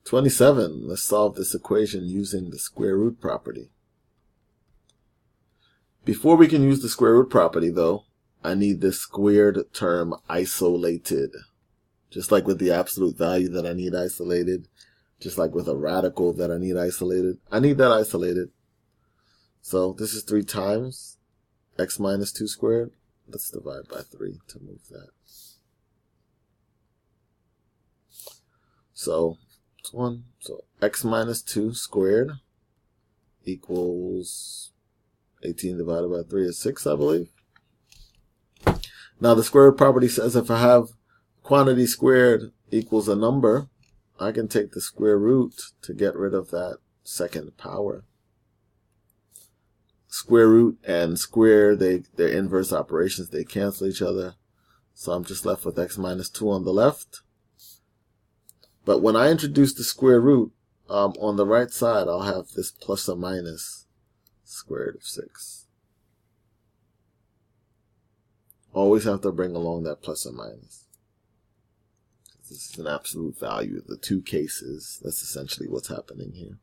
27. Let's solve this equation using the square root property. Before we can use the square root property, though, I need this squared term isolated. Just like with the absolute value that I need isolated, just like with a radical that I need isolated, I need that isolated. So this is 3 times x minus 2 squared. Let's divide by 3 to move that. So it's 1. So x minus 2 squared equals 18 divided by 3 is 6, I believe. Now the square root property says if I have quantity squared equals a number, I can take the square root to get rid of that second power. Square root and square, they're inverse operations. They cancel each other. So I'm just left with x minus 2 on the left. But when I introduce the square root, on the right side, I'll have this plus or minus square root of 6. Always have to bring along that plus or minus. This is an absolute value of the 2 cases. That's essentially what's happening here.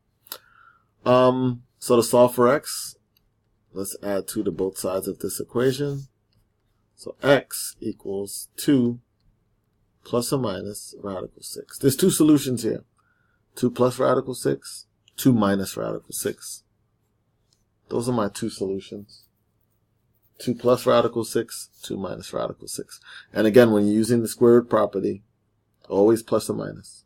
So to solve for x, let's add 2 to both sides of this equation. So x equals 2 plus or minus radical 6. There's 2 solutions here. 2 plus radical 6, 2 minus radical 6. Those are my 2 solutions. 2 plus radical 6, 2 minus radical 6. And again, when you're using the square root property, always plus or minus.